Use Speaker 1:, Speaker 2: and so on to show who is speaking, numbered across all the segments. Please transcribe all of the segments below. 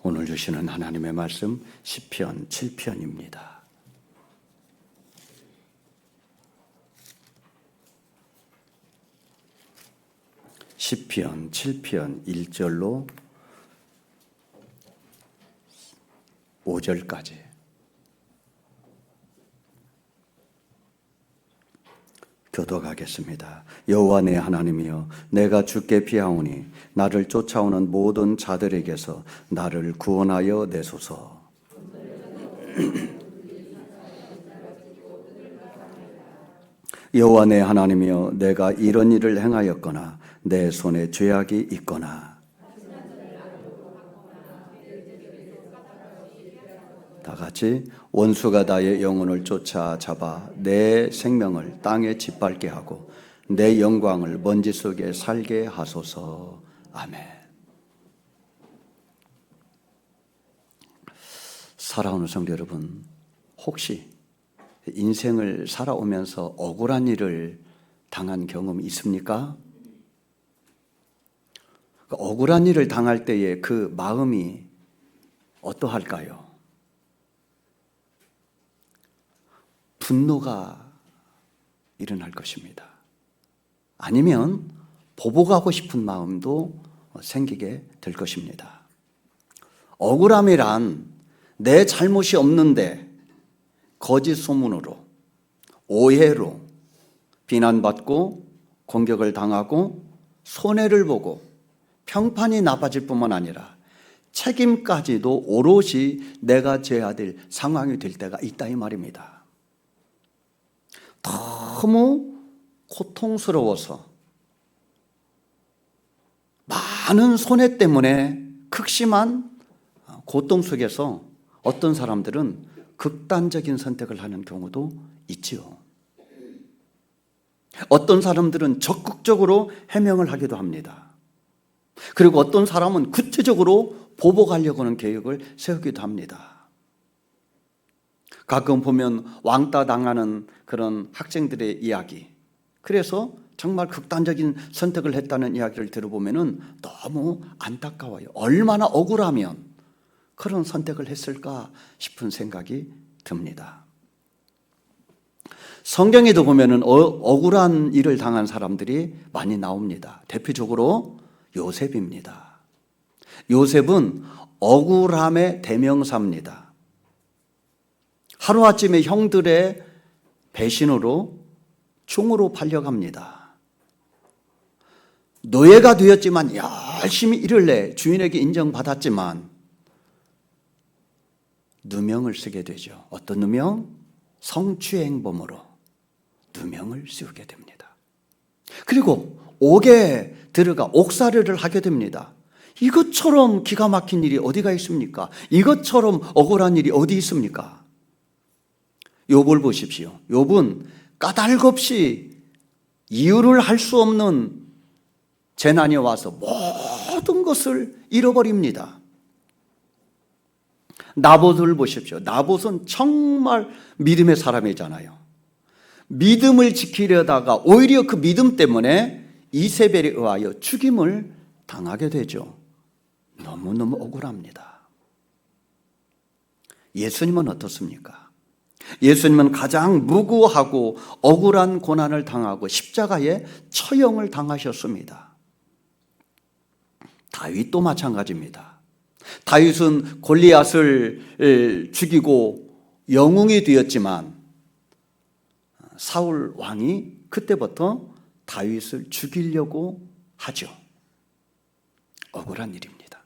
Speaker 1: 오늘 주시는 하나님의 말씀 시편 7편입니다. 시편 7편 1절로 5절까지. 교독하겠습니다. 여호와 내 하나님이여, 내가 주께 피하오니 나를 쫓아오는 모든 자들에게서 나를 구원하여 내소서. 여호와 내 하나님이여, 내가 이런 일을 행하였거나 내 손에 죄악이 있거나, 다 같이, 원수가 나의 영혼을 쫓아잡아 내 생명을 땅에 짓밟게 하고 내 영광을 먼지 속에 살게 하소서. 아멘. 살아오는 성도 여러분, 혹시 인생을 살아오면서 억울한 일을 당한 경험이 있습니까? 억울한 일을 당할 때의 그 마음이 어떠할까요? 분노가 일어날 것입니다. 아니면 보복하고 싶은 마음도 생기게 될 것입니다. 억울함이란 내 잘못이 없는데 거짓 소문으로, 오해로 비난받고 공격을 당하고 손해를 보고 평판이 나빠질 뿐만 아니라 책임까지도 오롯이 내가 져야 될 상황이 될 때가 있다 이 말입니다. 너무 고통스러워서 많은 손해 때문에 극심한 고통 속에서 어떤 사람들은 극단적인 선택을 하는 경우도 있지요. 어떤 사람들은 적극적으로 해명을 하기도 합니다. 그리고 어떤 사람은 구체적으로 보복하려고 하는 계획을 세우기도 합니다. 가끔 보면 왕따 당하는 그런 학생들의 이야기, 그래서 정말 극단적인 선택을 했다는 이야기를 들어보면 너무 안타까워요. 얼마나 억울하면 그런 선택을 했을까 싶은 생각이 듭니다. 성경에도 보면 억울한 일을 당한 사람들이 많이 나옵니다. 대표적으로 요셉입니다. 요셉은 억울함의 대명사입니다. 하루아침에 형들의 배신으로 종으로 팔려갑니다. 노예가 되었지만 열심히 일을 내 주인에게 인정받았지만 누명을 쓰게 되죠. 어떤 누명? 성추행범으로 누명을 씌우게 됩니다. 그리고 옥에 들어가 옥살이를 하게 됩니다. 이것처럼 기가 막힌 일이 어디가 있습니까? 이것처럼 억울한 일이 어디 있습니까? 욥을 보십시오. 욥은 까닭없이 이유를 할 수 없는 재난이 와서 모든 것을 잃어버립니다. 나봇을 보십시오. 나봇은 정말 믿음의 사람이잖아요. 믿음을 지키려다가 오히려 그 믿음 때문에 이세벨에 의하여 죽임을 당하게 되죠. 너무너무 억울합니다. 예수님은 어떻습니까? 예수님은 가장 무고하고 억울한 고난을 당하고 십자가에 처형을 당하셨습니다. 다윗도 마찬가지입니다. 다윗은 골리앗을 죽이고 영웅이 되었지만 사울 왕이 그때부터 다윗을 죽이려고 하죠. 억울한 일입니다.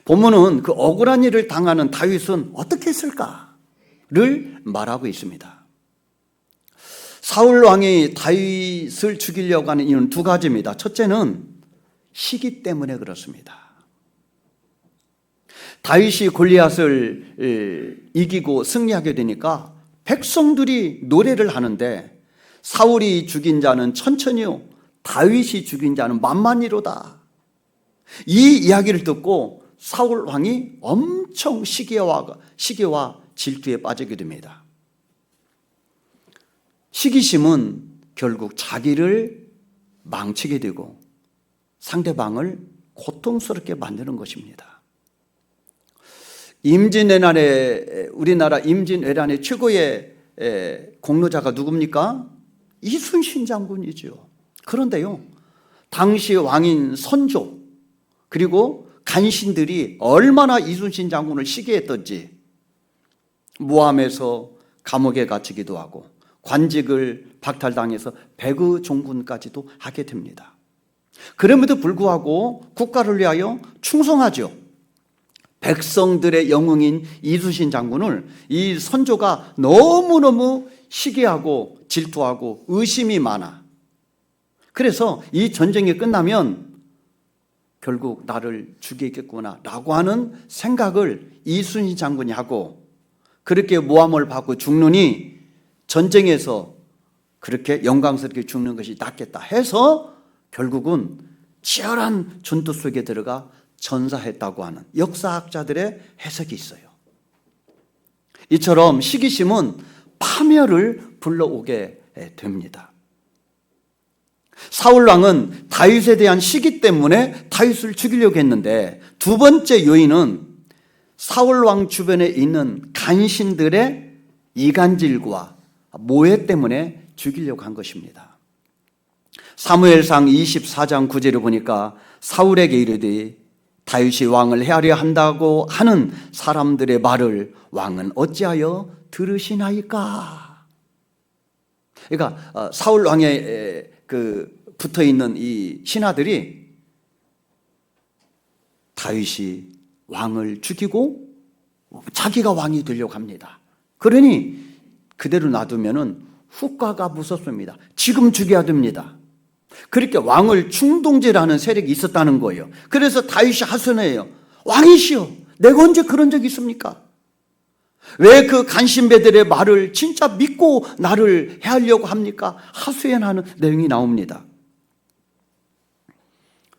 Speaker 1: 본문은 그 억울한 일을 당하는 다윗은 어떻게 했을까? 를 말하고 있습니다. 사울 왕이 다윗을 죽이려고 하는 이유는 두 가지입니다. 첫째는 시기 때문에 그렇습니다. 다윗이 골리앗을 이기고 승리하게 되니까 백성들이 노래를 하는데 사울이 죽인 자는 천천히요, 다윗이 죽인 자는 만만히로다. 이 이야기를 듣고 사울 왕이 엄청 시기와 질투에 빠지게 됩니다. 시기심은 결국 자기를 망치게 되고 상대방을 고통스럽게 만드는 것입니다. 우리나라 임진왜란의 최고의 공로자가 누굽니까? 이순신 장군이죠. 그런데요, 당시 왕인 선조 그리고 간신들이 얼마나 이순신 장군을 시기했던지 모함해서 감옥에 갇히기도 하고 관직을 박탈당해서 백의종군까지도 하게 됩니다. 그럼에도 불구하고 국가를 위하여 충성하죠. 백성들의 영웅인 이순신 장군을 이 선조가 너무너무 시기하고 질투하고 의심이 많아. 그래서 이 전쟁이 끝나면 결국 나를 죽이겠구나 라고 하는 생각을 이순신 장군이 하고, 그렇게 모함을 받고 죽느니 전쟁에서 그렇게 영광스럽게 죽는 것이 낫겠다 해서 결국은 치열한 전투 속에 들어가 전사했다고 하는 역사학자들의 해석이 있어요. 이처럼 시기심은 파멸을 불러오게 됩니다. 사울 왕은 다윗에 대한 시기 때문에 다윗을 죽이려고 했는데, 두 번째 요인은 사울 왕 주변에 있는 간신들의 이간질과 모해 때문에 죽이려고 한 것입니다. 사무엘상 24장 9절을 보니까 사울에게 이르되 다윗이 왕을 해하려 한다고 하는 사람들의 말을 왕은 어찌하여 들으시나이까? 그러니까 사울 왕의 붙어 있는 이 신하들이 다윗이 왕을 죽이고 자기가 왕이 되려고 합니다. 그러니 그대로 놔두면은 후과가 무섭습니다. 지금 죽여야 됩니다. 그렇게 왕을 충동질하는 세력이 있었다는 거예요. 그래서 다윗이 하소연해요. 왕이시여, 내가 언제 그런 적이 있습니까? 왜 그 간신배들의 말을 진짜 믿고 나를 해하려고 합니까? 하소연하는 내용이 나옵니다.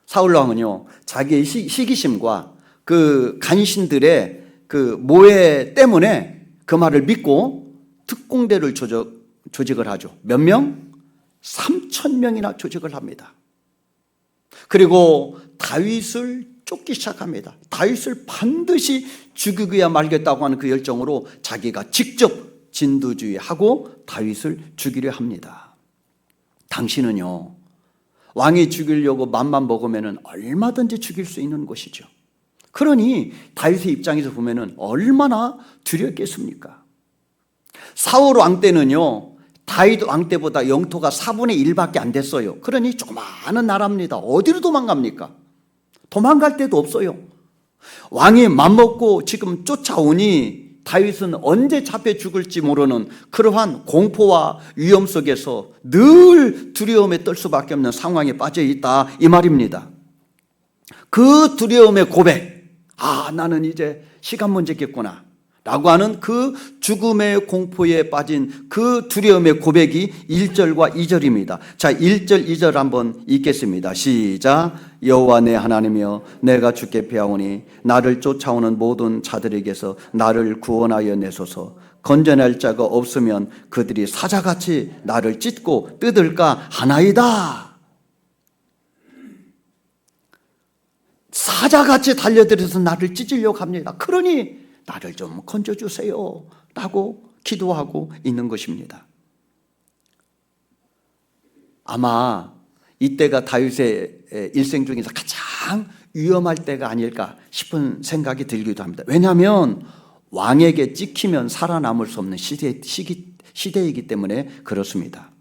Speaker 1: 사울 왕은요, 자기의 시기심과 그 간신들의 그 모해 때문에 그 말을 믿고 특공대를 조직을 하죠. 몇 명? 3,000명이나 조직을 합니다. 그리고 다윗을 쫓기 시작합니다. 다윗을 반드시 죽이고야 말겠다고 하는 그 열정으로 자기가 직접 진두지휘하고 다윗을 죽이려 합니다. 당신은요, 왕이 죽이려고 맘만 먹으면 얼마든지 죽일 수 있는 것이죠. 그러니 다윗의 입장에서 보면 얼마나 두렵겠습니까? 사울 왕 때는요, 다윗 왕 때보다 영토가 4분의 1밖에 안 됐어요. 그러니 조그마한 나라입니다. 어디로 도망갑니까? 도망갈 데도 없어요. 왕이 맘먹고 지금 쫓아오니 다윗은 언제 잡혀 죽을지 모르는 그러한 공포와 위험 속에서 늘 두려움에 떨 수밖에 없는 상황에 빠져 있다, 이 말입니다. 그 두려움의 고백, 나는 이제 시간 문제겠구나 라고 하는 그 죽음의 공포에 빠진 그 두려움의 고백이 1절과 2절입니다. 자, 1절, 2절 한번 읽겠습니다. 시작. 여호와 내 하나님이여, 내가 주께 피하오니 나를 쫓아오는 모든 자들에게서 나를 구원하여 내소서. 건져낼 자가 없으면 그들이 사자같이 나를 찢고 뜯을까 하나이다. 사자같이 달려들어서 나를 찢으려고 합니다. 그러니 나를 좀 건져주세요 라고 기도하고 있는 것입니다. 아마 이때가 다윗의 일생 중에서 가장 위험할 때가 아닐까 싶은 생각이 들기도 합니다. 왜냐하면 왕에게 찍히면 살아남을 수 없는 시대이기 때문에 그렇습니다.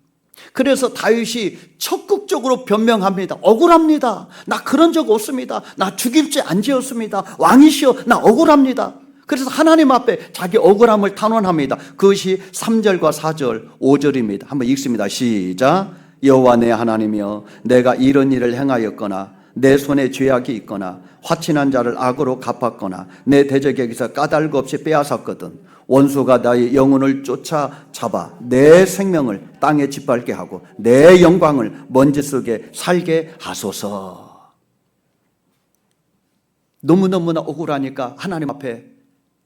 Speaker 1: 그래서 다윗이 적극적으로 변명합니다. 억울합니다. 나 그런 적 없습니다. 나 죽일 죄 안 지었습니다. 왕이시여, 나 억울합니다. 그래서 하나님 앞에 자기 억울함을 탄원합니다. 그것이 3절과 4절, 5절입니다. 한번 읽습니다. 시작. 여호와 내 하나님이여, 내가 이런 일을 행하였거나 내 손에 죄악이 있거나 화친한 자를 악으로 갚았거나 내 대적에게서 까닭 없이 빼앗았거든 원수가 나의 영혼을 쫓아잡아 내 생명을 땅에 짓밟게 하고 내 영광을 먼지 속에 살게 하소서. 너무너무나 억울하니까 하나님 앞에,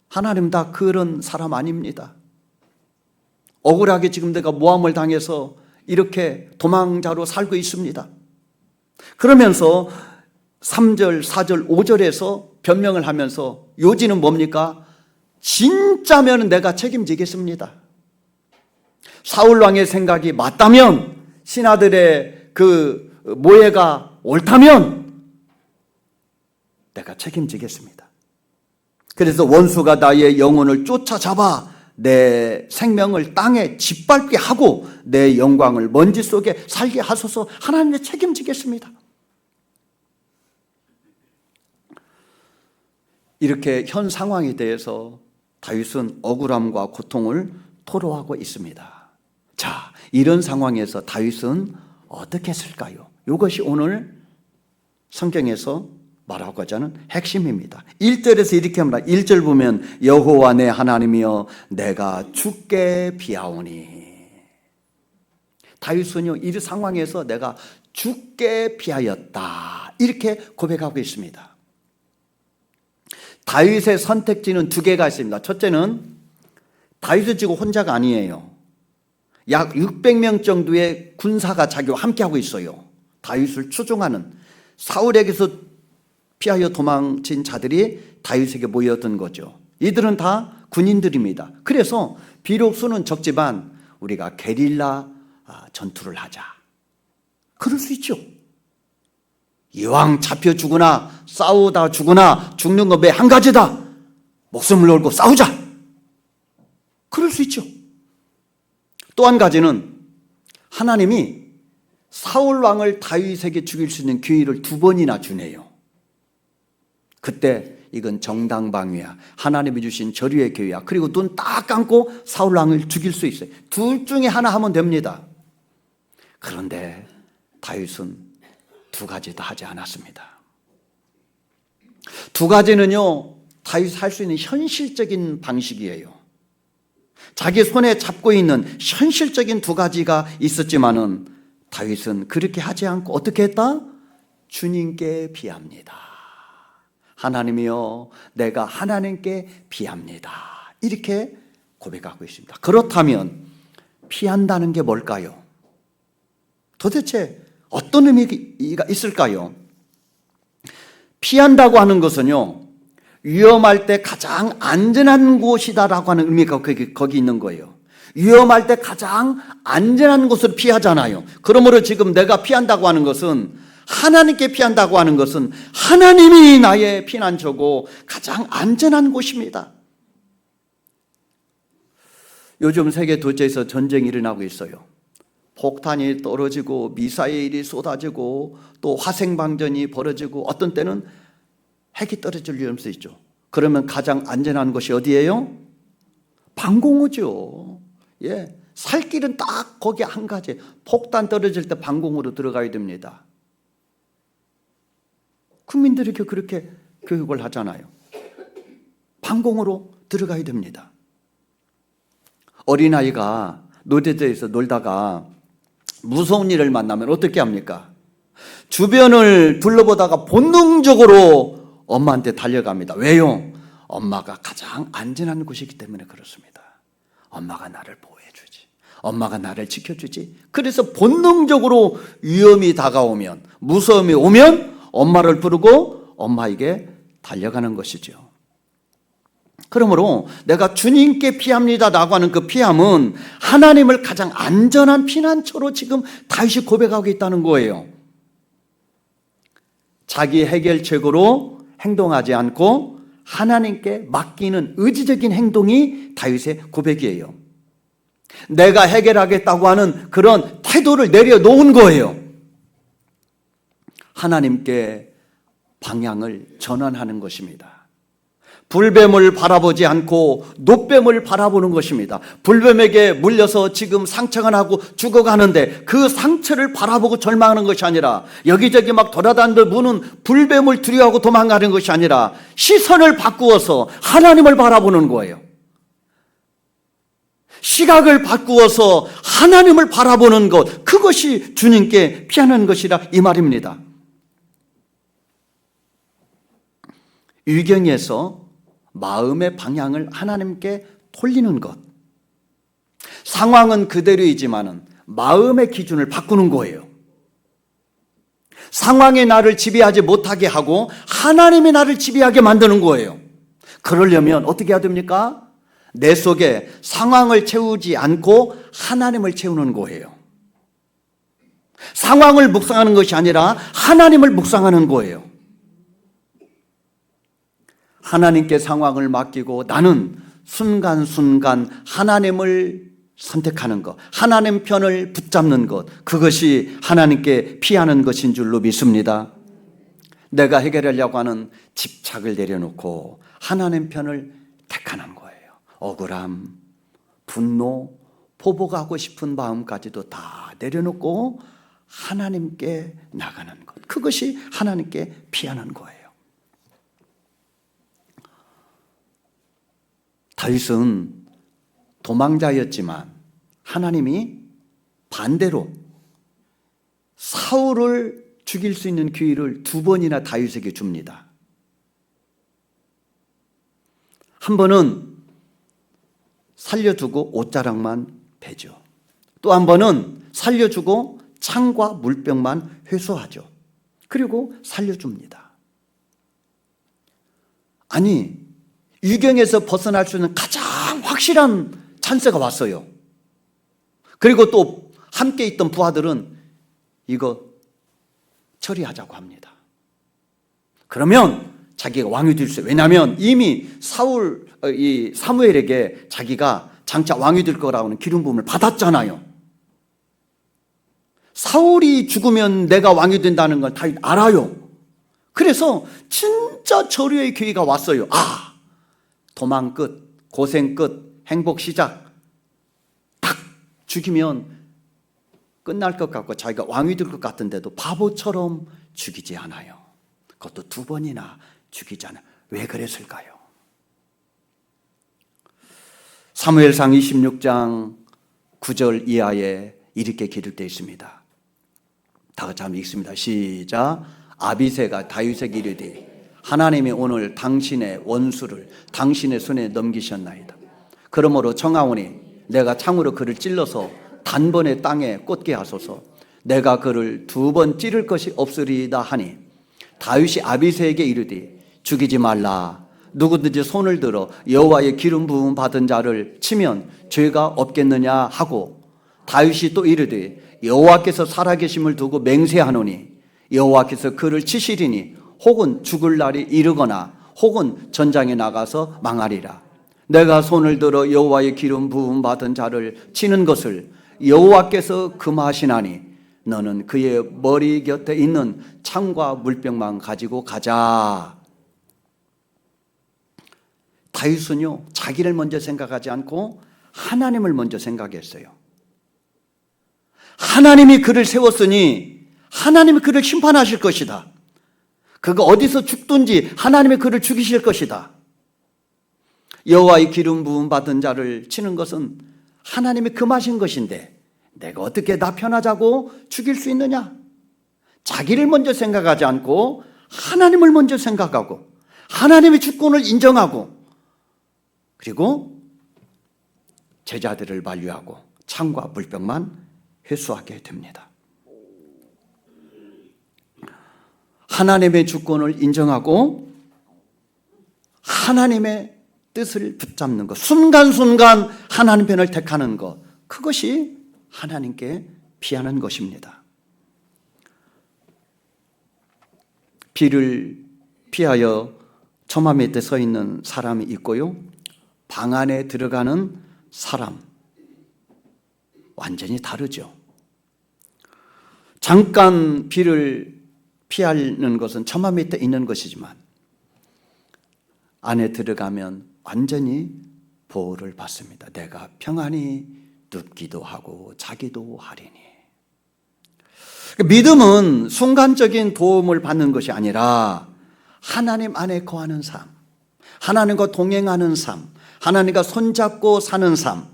Speaker 1: 하나님 다 그런 사람 아닙니다. 억울하게 지금 내가 모함을 당해서 이렇게 도망자로 살고 있습니다. 그러면서 3절, 4절, 5절에서 변명을 하면서 요지는 뭡니까? 진짜면 내가 책임지겠습니다. 사울 왕의 생각이 맞다면, 신하들의 그 모해가 옳다면 내가 책임지겠습니다. 그래서 원수가 나의 영혼을 쫓아잡아 내 생명을 땅에 짓밟게 하고 내 영광을 먼지 속에 살게 하소서. 하나님의 책임지겠습니다. 이렇게 현 상황에 대해서 다윗은 억울함과 고통을 토로하고 있습니다. 자, 이런 상황에서 다윗은 어떻게 했을까요? 이것이 오늘 성경에서 말하고자 하는 핵심입니다. 1절에서 이렇게 합니다. 1절 보면 여호와 내 하나님이여 내가 주께 비하오니. 다윗은요, 이 상황에서 내가 주께 비하였다 이렇게 고백하고 있습니다. 다윗의 선택지는 두 개가 있습니다. 첫째는 다윗은 지금 혼자가 아니에요. 약 600명 정도의 군사가 자기와 함께하고 있어요. 다윗을 추종하는. 사울에게서 피하여 도망친 자들이 다윗에게 모였던 거죠. 이들은 다 군인들입니다. 그래서 비록 수는 적지만 우리가 게릴라 전투를 하자. 그럴 수 있죠. 이왕 잡혀 죽으나 싸우다 죽으나 죽는 건 매 한 가지다. 목숨을 걸고 싸우자. 그럴 수 있죠. 또 한 가지는 하나님이 사울 왕을 다윗에게 죽일 수 있는 기회를 2번이나 주네요. 그때 이건 정당방위야. 하나님이 주신 저류의 기회야. 그리고 눈 딱 감고 사울 왕을 죽일 수 있어요. 둘 중에 하나 하면 됩니다. 그런데 다윗은 두 가지 다 하지 않았습니다. 두 가지는요, 다윗이 할 수 있는 현실적인 방식이에요. 자기 손에 잡고 있는 현실적인 두 가지가 있었지만은 다윗은 그렇게 하지 않고 어떻게 했다? 주님께 비합니다. 하나님이여 내가 하나님께 비합니다. 이렇게 고백하고 있습니다. 그렇다면 피한다는 게 뭘까요? 도대체 어떤 의미가 있을까요? 피한다고 하는 것은요, 위험할 때 가장 안전한 곳이다라고 하는 의미가 거기 있는 거예요. 위험할 때 가장 안전한 곳을 피하잖아요. 그러므로 지금 내가 피한다고 하는 것은, 하나님께 피한다고 하는 것은 하나님이 나의 피난처고 가장 안전한 곳입니다. 요즘 세계 도처에서 전쟁이 일어나고 있어요. 폭탄이 떨어지고 미사일이 쏟아지고 또 화생방전이 벌어지고 어떤 때는 핵이 떨어질 위험성이 있죠. 그러면 가장 안전한 곳이 어디예요? 방공호죠. 예, 살 길은 딱 거기 한 가지. 폭탄 떨어질 때 방공호로 들어가야 됩니다. 국민들이 그렇게 교육을 하잖아요. 방공호로 들어가야 됩니다. 어린아이가 놀이터에서 놀다가 무서운 일을 만나면 어떻게 합니까? 주변을 둘러보다가 본능적으로 엄마한테 달려갑니다. 왜요? 엄마가 가장 안전한 곳이기 때문에 그렇습니다. 엄마가 나를 보호해주지. 엄마가 나를 지켜주지. 그래서 본능적으로 위험이 다가오면, 무서움이 오면 엄마를 부르고 엄마에게 달려가는 것이죠. 그러므로 내가 주님께 피합니다라고 하는 그 피함은 하나님을 가장 안전한 피난처로 지금 다윗이 고백하고 있다는 거예요. 자기 해결책으로 행동하지 않고 하나님께 맡기는 의지적인 행동이 다윗의 고백이에요. 내가 해결하겠다고 하는 그런 태도를 내려놓은 거예요. 하나님께 방향을 전환하는 것입니다. 불뱀을 바라보지 않고 놋뱀을 바라보는 것입니다. 불뱀에게 물려서 지금 상처가 나고 죽어가는데 그 상처를 바라보고 절망하는 것이 아니라, 여기저기 막 돌아다니며 무는 불뱀을 두려워하고 도망가는 것이 아니라 시선을 바꾸어서 하나님을 바라보는 거예요. 시각을 바꾸어서 하나님을 바라보는 것, 그것이 주님께 피하는 것이라 이 말입니다. 유경에서 마음의 방향을 하나님께 돌리는 것. 상황은 그대로이지만은 마음의 기준을 바꾸는 거예요. 상황이 나를 지배하지 못하게 하고 하나님이 나를 지배하게 만드는 거예요. 그러려면 어떻게 해야 됩니까? 내 속에 상황을 채우지 않고 하나님을 채우는 거예요. 상황을 묵상하는 것이 아니라 하나님을 묵상하는 거예요. 하나님께 상황을 맡기고 나는 순간순간 하나님을 선택하는 것, 하나님 편을 붙잡는 것, 그것이 하나님께 피하는 것인 줄로 믿습니다. 내가 해결하려고 하는 집착을 내려놓고 하나님 편을 택하는 거예요. 억울함, 분노, 보복하고 싶은 마음까지도 다 내려놓고 하나님께 나가는 것, 그것이 하나님께 피하는 거예요. 다윗은 도망자였지만 하나님이 반대로 사울을 죽일 수 있는 기회를 2번이나 다윗에게 줍니다. 한 번은 살려주고 옷자락만 베죠. 또 한 번은 살려주고 창과 물병만 회수하죠. 그리고 살려줍니다. 아니, 유경에서 벗어날 수 있는 가장 확실한 찬스가 왔어요. 그리고 또 함께 있던 부하들은 이거 처리하자고 합니다. 그러면 자기가 왕이 될 수 있어요. 왜냐하면 이미 사무엘에게 자기가 장차 왕이 될 거라고는 기름 부음을 받았잖아요. 사울이 죽으면 내가 왕이 된다는 걸 다 알아요. 그래서 진짜 절호의 기회가 왔어요. 도망 끝, 고생 끝, 행복 시작. 딱 죽이면 끝날 것 같고 자기가 왕이 될 것 같은데도 바보처럼 죽이지 않아요. 그것도 2번이나 죽이잖아요. 왜 그랬을까요? 사무엘상 26장 9절 이하에 이렇게 기록되어 있습니다. 다 같이 한번 읽습니다. 시작. 아비새가 다윗에게 이르되 하나님이 오늘 당신의 원수를 당신의 손에 넘기셨나이다. 그러므로 청하오니 내가 창으로 그를 찔러서 단번에 땅에 꽂게 하소서. 내가 그를 2번 찌를 것이 없으리이다 하니 다윗이 아비새에게 이르되 죽이지 말라. 누구든지 손을 들어 여호와의 기름 부음 받은 자를 치면 죄가 없겠느냐 하고 다윗이 또 이르되 여호와께서 살아계심을 두고 맹세하노니 여호와께서 그를 치시리니 혹은 죽을 날이 이르거나 혹은 전장에 나가서 망하리라. 내가 손을 들어 여호와의 기름 부음 받은 자를 치는 것을 여호와께서 금하시나니 너는 그의 머리 곁에 있는 창과 물병만 가지고 가자. 다윗은요, 자기를 먼저 생각하지 않고 하나님을 먼저 생각했어요. 하나님이 그를 세웠으니 하나님이 그를 심판하실 것이다. 그가 어디서 죽든지 하나님이 그를 죽이실 것이다. 여호와의 기름 부음 받은 자를 치는 것은 하나님이 금하신 것인데 내가 어떻게 나 편하자고 죽일 수 있느냐? 자기를 먼저 생각하지 않고 하나님을 먼저 생각하고 하나님의 주권을 인정하고 그리고 제자들을 만류하고 창과 물병만 회수하게 됩니다. 하나님의 주권을 인정하고 하나님의 뜻을 붙잡는 것, 순간순간 하나님 편을 택하는 것, 그것이 하나님께 피하는 것입니다. 비를 피하여 처마 밑에 서 있는 사람이 있고요, 방 안에 들어가는 사람, 완전히 다르죠. 잠깐 비를 피하는 것은 처마 밑에 있는 것이지만 안에 들어가면 완전히 보호를 받습니다. 내가 평안히 눕기도 하고 자기도 하리니. 믿음은 순간적인 도움을 받는 것이 아니라 하나님 안에 거하는 삶, 하나님과 동행하는 삶, 하나님과 손잡고 사는 삶,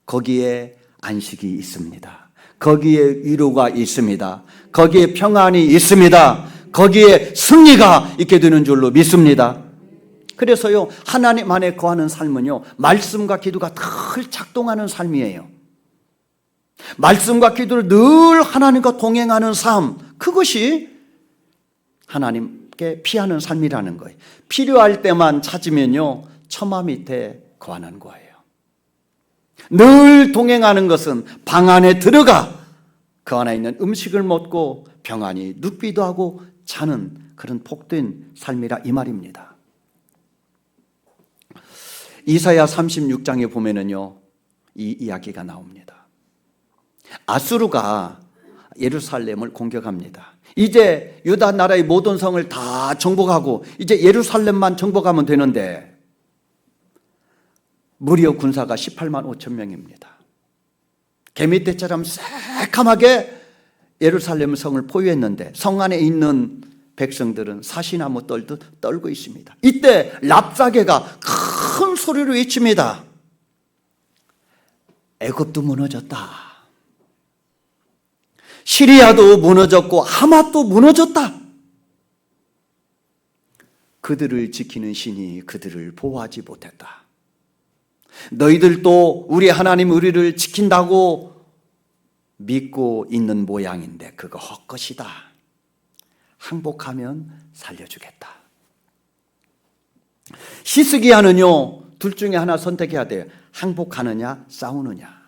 Speaker 1: 거기에 안식이 있습니다. 거기에 위로가 있습니다. 거기에 평안이 있습니다. 거기에 승리가 있게 되는 줄로 믿습니다. 그래서요, 하나님 안에 거하는 삶은요, 말씀과 기도가 늘 작동하는 삶이에요. 말씀과 기도를 늘 하나님과 동행하는 삶, 그것이 하나님 하나님께 피하는 삶이라는 거예요. 필요할 때만 찾으면요, 처마 밑에 거하는 거예요. 늘 동행하는 것은 방 안에 들어가 그 안에 있는 음식을 먹고 평안히 눕기도 하고 자는 그런 복된 삶이라 이 말입니다. 이사야 36장에 보면은요, 이 이야기가 나옵니다. 아수르가 예루살렘을 공격합니다. 이제 유다 나라의 모든 성을 다 정복하고 이제 예루살렘만 정복하면 되는데 무려 군사가 18만 5천 명입니다. 개미떼처럼 새까맣게 예루살렘 성을 포위했는데 성 안에 있는 백성들은 사시나무 떨듯 떨고 있습니다. 이때 랍사게가 큰 소리로 외칩니다. 애굽도 무너졌다. 시리아도 무너졌고 하맛도 무너졌다. 그들을 지키는 신이 그들을 보호하지 못했다. 너희들도 우리 하나님 우리를 지킨다고 믿고 있는 모양인데 그거 헛것이다. 항복하면 살려주겠다. 히스기야는요, 둘 중에 하나 선택해야 돼요. 항복하느냐 싸우느냐.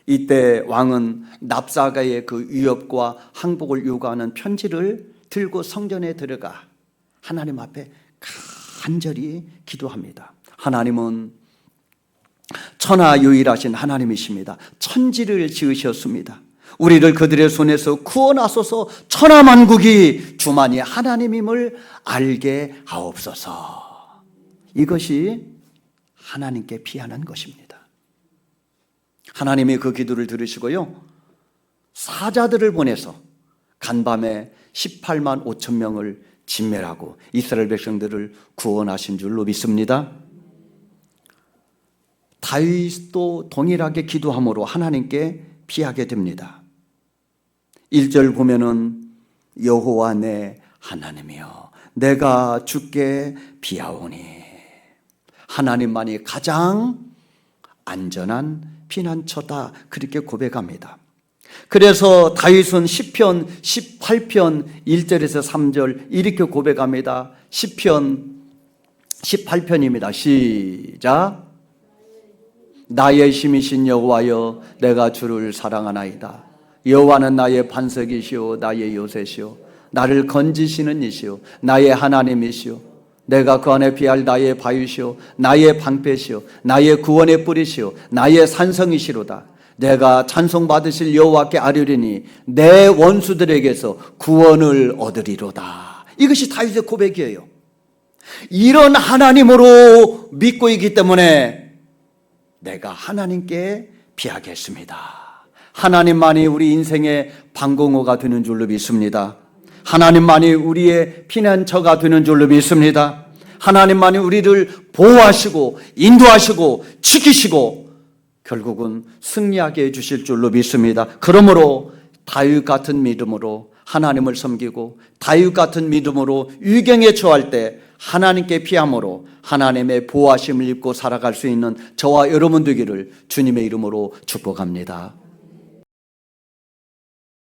Speaker 1: 이때 왕은 납사가의 그 위협과 항복을 요구하는 편지를 들고 성전에 들어가 하나님 앞에 간절히 기도합니다. 하나님은 천하유일하신 하나님이십니다. 천지를 지으셨습니다. 우리를 그들의 손에서 구원하소서. 천하만국이 주만이 하나님임을 알게 하옵소서. 이것이 하나님께 피하는 것입니다. 하나님이 그 기도를 들으시고요, 사자들을 보내서 간밤에 18만 5천 명을 진멸하고 이스라엘 백성들을 구원하신 줄로 믿습니다. 다윗도 동일하게 기도함으로 하나님께 피하게 됩니다. 1절 보면은 여호와 내 하나님이여 내가 주께 피하오니. 하나님만이 가장 안전한 피난처다, 그렇게 고백합니다. 그래서 다윗은 시편 18편 1절에서 3절 이렇게 고백합니다. 시편 18편입니다. 시작. 나의 힘이신 여호와여 내가 주를 사랑하나이다. 여호와는 나의 반석이시오 나의 요새시오 나를 건지시는 이시오 나의 하나님이시오 내가 그 안에 피할 나의 바위시오 나의 방패시오 나의 구원의 뿌리시오 나의 산성이시로다. 내가 찬송받으실 여호와께 아뢰리니 내 원수들에게서 구원을 얻으리로다. 이것이 다윗의 고백이에요. 이런 하나님으로 믿고 있기 때문에 내가 하나님께 피하겠습니다. 하나님만이 우리 인생의 방공호가 되는 줄로 믿습니다. 하나님만이 우리의 피난처가 되는 줄로 믿습니다. 하나님만이 우리를 보호하시고 인도하시고 지키시고 결국은 승리하게 해주실 줄로 믿습니다. 그러므로 다윗 같은 믿음으로 하나님을 섬기고 다윗 같은 믿음으로 위경에 처할 때 하나님께 피함으로 하나님의 보호하심을 입고 살아갈 수 있는 저와 여러분 되기를 주님의 이름으로 축복합니다.